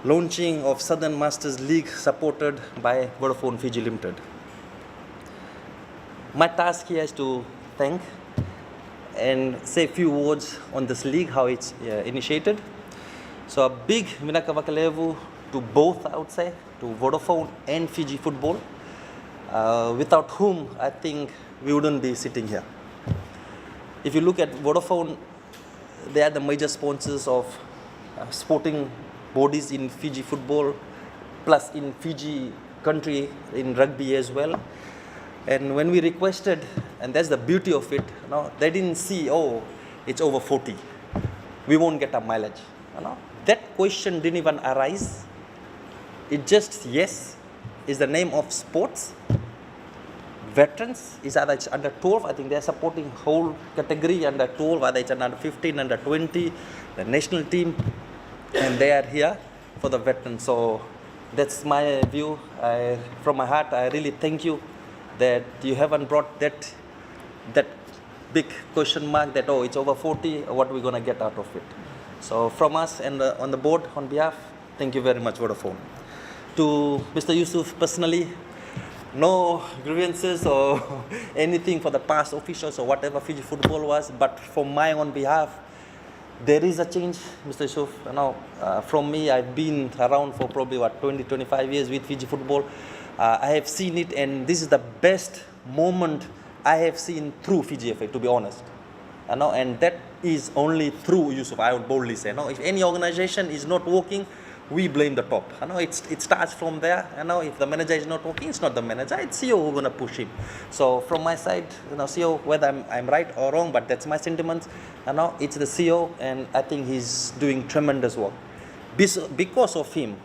launching of Southern Masters League supported by Vodafone Fiji Limited. My task here is to thank and say a few words on this league, how it's initiated. So a big minakavakalevu to both, I would say, to Vodafone and Fiji football, without whom I think we wouldn't be sitting here. If you look at Vodafone, they are the major sponsors of sporting bodies in Fiji football, plus in Fiji country in rugby as well. And when we requested, and that's the beauty of it, they didn't see, oh, it's over 40. We won't get a mileage. That question didn't even arise. It just, yes, is the name of sports. Veterans is either it's under 12, I think they're supporting whole category under 12, whether it's under 15, under 20, the national team, and they are here for the veterans. So that's my view. From my heart, I really thank you that you haven't brought that big question mark that, oh, it's over 40, what are we going to get out of it? So from us and on the board, on behalf, thank you very much, Vodafone. To Mr. Yusuf personally, no grievances or anything for the past officials or whatever Fiji football was, but from my own behalf, there is a change, Mr. Yusuf. From me, I've been around for probably 20-25 years with Fiji football. I have seen it, and this is the best moment I have seen through Fiji FA, to be honest. And that is only through Yusuf, I would boldly say. If any organization is not working, we blame the top. It starts from there. If the manager is not working, it's not the manager, it's CEO who's going to push him. So from my side, CEO, whether I'm right or wrong, but that's my sentiments. It's the CEO, and I think he's doing tremendous work. Because of him,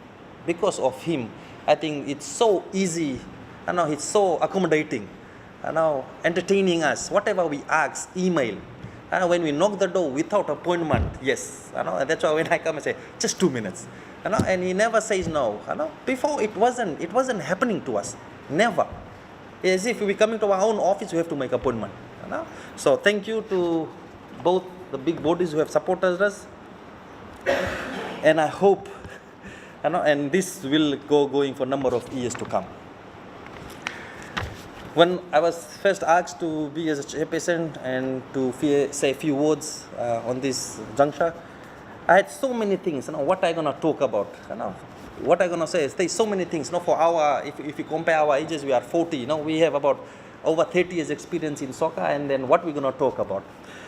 I think it's so easy. He's so accommodating. Entertaining us. Whatever we ask, email. When we knock the door without appointment, yes. That's why when I come and say, just 2 minutes. And he never says no. Before it wasn't happening to us. Never. As if we coming to our own office, we have to make appointment. So thank you to both the big bodies who have supported us. And I hope, and this will going for a number of years to come. When I was first asked to be as a chairperson and to say a few words on this juncture, I had so many things. What I gonna talk about? What I gonna say is there's so many things. For our, if you compare our ages, we are 40. We have about over 30 years experience in soccer, and then what we're gonna talk about.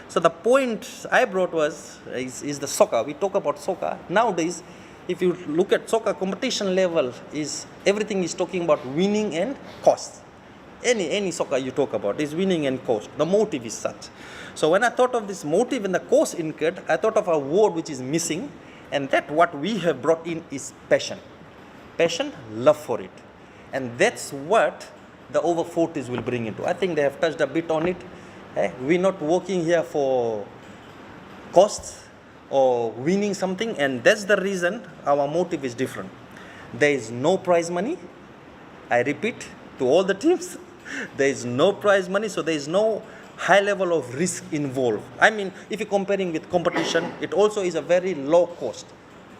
So the point I brought is the soccer. We talk about soccer nowadays. If you look at soccer competition level, is everything is talking about winning and cost. Any soccer you talk about is winning and cost. The motive is such. So when I thought of this motive and the cost incurred, I thought of a word which is missing, and that what we have brought in is passion. Passion, love for it. And that's what the over 40s will bring into. I think they have touched a bit on it. We're not working here for costs or winning something, and that's the reason our motive is different. There is no prize money. I repeat to all the teams, there is no prize money, so there is no high level of risk involved. I mean, if you're comparing with competition, it also is a very low cost.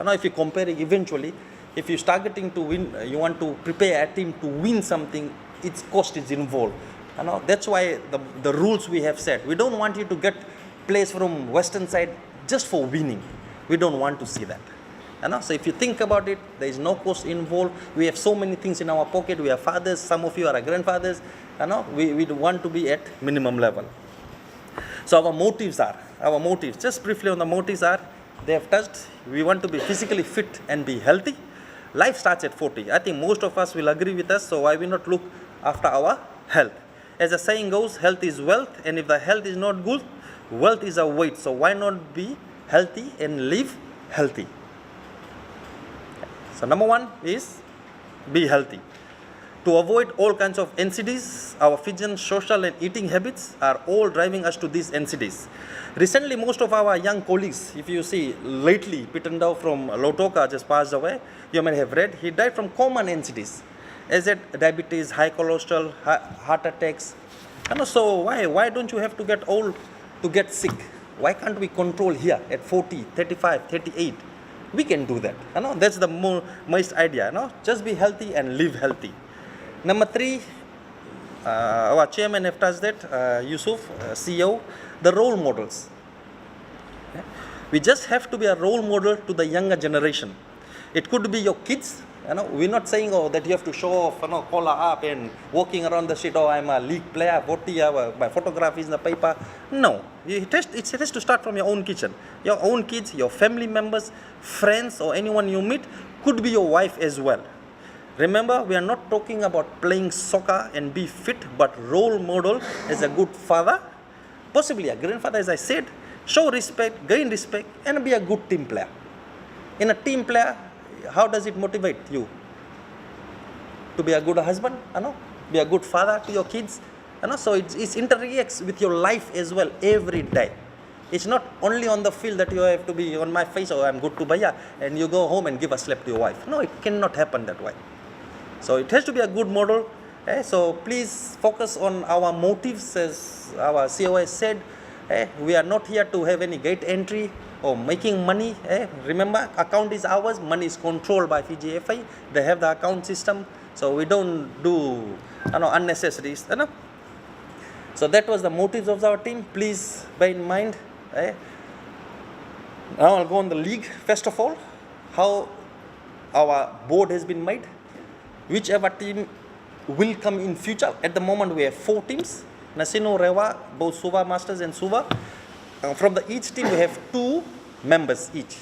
If you're comparing eventually, if you're targeting to win, you want to prepare a team to win something, its cost is involved. That's why the rules we have set. We don't want you to get players from western side just for winning. We don't want to see that. So if you think about it, there is no cost involved. We have so many things in our pocket. We are fathers. Some of you are grandfathers. We want to be at minimum level. So our motives, just briefly on the motives are, they have touched. We want to be physically fit and be healthy. Life starts at 40. I think most of us will agree with us. So why we not look after our health? As the saying goes, health is wealth. And if the health is not good, wealth is a weight. So why not be healthy and live healthy? So number one is be healthy. To avoid all kinds of NCDs, our Fijian social and eating habits are all driving us to these NCDs. Recently, most of our young colleagues, if you see lately, Pitandao from Lotoka just passed away, you may have read, he died from common NCDs. As it diabetes, high cholesterol, heart attacks. So why don't you have to get old to get sick? Why can't we control here at 40, 35, 38? We can do that. That's the most idea. Just be healthy and live healthy. Number 3, our chairman have touched that, Yusuf, CEO, the role models. We just have to be a role model to the younger generation. It could be your kids. We're not saying that you have to show off, collar up and walking around the street. I'm a league player, my photograph is in the paper. No, it has to start from your own kitchen. Your own kids, your family members, friends, or anyone you meet, could be your wife as well. Remember, we are not talking about playing soccer and be fit, but role model as a good father, possibly a grandfather, as I said. Show respect, gain respect, and be a good team player. In a team player, how does it motivate you? To be a good husband, be a good father to your kids. So it interacts with your life as well every day. It's not only on the field that you have to be on my face, I'm good to Bhaiya, and you go home and give a slap to your wife. No, it cannot happen that way. So it has to be a good model. So please focus on our motives, as our CEO has said. We are not here to have any gate entry or making money. Remember, account is ours, money is controlled by FFA. They have the account system, so we don't do unnecessaries. So that was the motives of our team. Please bear in mind. Now I'll go on the league. First of all, how our board has been made. Whichever team will come in future. At the moment we have 4 teams. Nasino, Rewa, both Suva Masters and Suva. From each team we have 2 members each.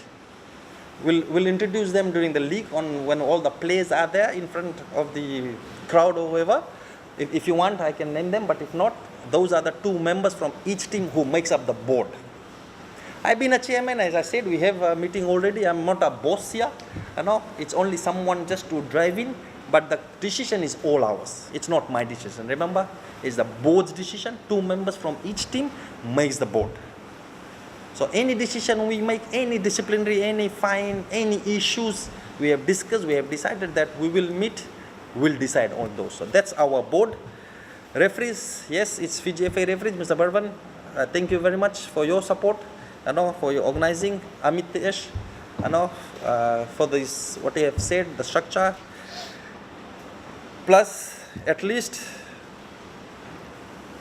We'll introduce them during the league when all the players are there in front of the crowd or whoever. If you want, I can name them, but if not, those are the 2 members from each team who makes up the board. I've been a chairman, as I said, we have a meeting already. I'm not a boss here. It's only someone just to drive in, but the decision is all ours. It's not my decision. Remember, it's the board's decision. 2 members from each team makes the board. So any decision we make, any disciplinary, any fine, any issues we have discussed, we have decided that we will meet, we'll decide on those. So that's our board. Referees, yes, it's FFA referees, Mr. Barban. Thank you very much for your support, for your organizing. Amitesh, for this, what you have said, the structure. Plus, at least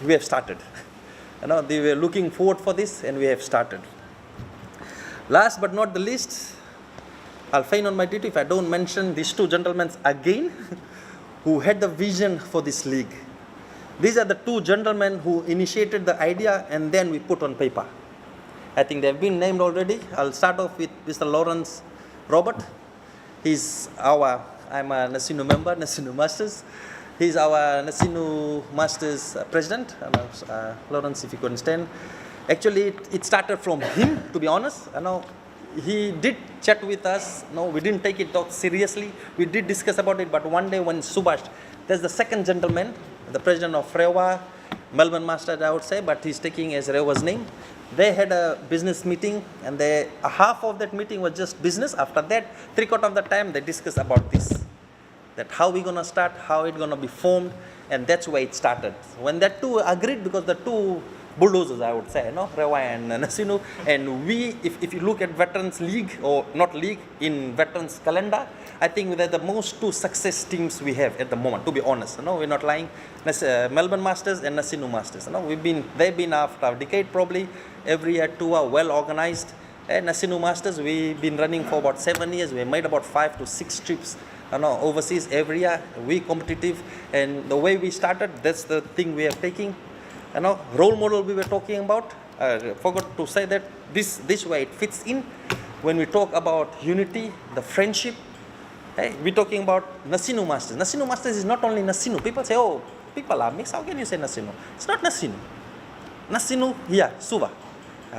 we have started. They were looking forward for this, and we have started. Last but not the least, I'll faint on my duty if I don't mention these 2 gentlemen again who had the vision for this league. These are the 2 gentlemen who initiated the idea and then we put on paper. I think they've been named already. I'll start off with Mr. Lawrence Robert. I'm a Nasinu member, Nasinu Masters. He's our Nasinu Masters president. Lawrence, if you could stand. Actually, it started from him, to be honest. He did chat with us. No, we didn't take it out seriously. We did discuss about it, but one day when Subhash, there's the second gentleman, the president of Rewa, Melbourne Masters, I would say, but he's taking as Rewa's name. They had a business meeting, and half of that meeting was just business. After that, 3/4 of the time, they discussed about this. That how we're going to start, how it's going to be formed, and that's where it started. When that 2 agreed, because the 2 bulldozers, I would say, Rewa and Nasinu, and we, if you look at Veterans League, or not league, in Veterans calendar, I think they're the most 2 success teams we have at the moment, to be honest. We're not lying. Melbourne Masters and Nasinu Masters. They've been after a decade probably. Every year 2 are well organized. And Nasinu Masters, we've been running for about 7 years. We made about 5 to 6 trips overseas every year. We competitive, and the way we started, that's the thing we are taking. Role model we were talking about. Forgot to say that this way it fits in when we talk about unity, the friendship. We're talking about Nasinu Masters. Nasinu Masters is not only Nasinu. People say, oh, people are mixed. How can you say Nasinu? It's not Nasinu. Nasinu, here, Suva,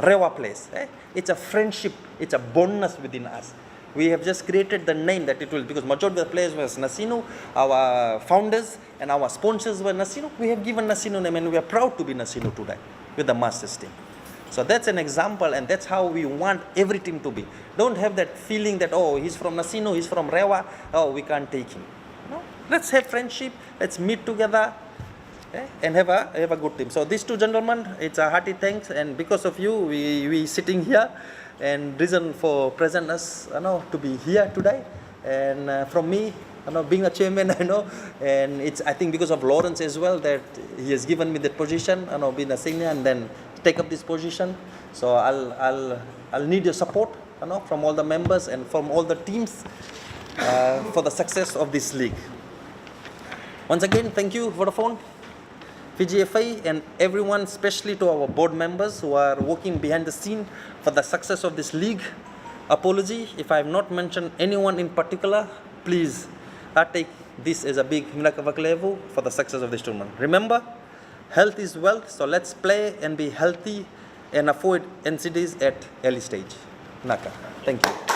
Rewa place. It's a friendship. It's a bondness within us. We have just created the name that it will, because majority of the players was Nasinu, our founders and our sponsors were Nasinu. We have given Nasinu name, and we are proud to be Nasinu today with the Masters team. So that's an example, and that's how we want every team to be. Don't have that feeling that, oh, he's from Nasinu, he's from Rewa, oh, we can't take him. No, let's have friendship, let's meet together, and have a good team. So these 2 gentlemen, it's a hearty thanks, and because of you, we sitting here. and reason for present us, to be here today. And from me, being a chairman, and it's, I think, because of Lawrence as well, that he has given me that position, being a senior and then take up this position. So I'll need your support, from all the members and from all the teams for the success of this league. Once again, thank you, Vodafone, Fiji FA, and everyone, especially to our board members who are working behind the scene for the success of this league. Apology if I have not mentioned anyone in particular. Please, I take this as a big level for the success of this tournament. Remember, health is wealth, so let's play and be healthy and avoid NCDs at early stage. Naka. Thank you.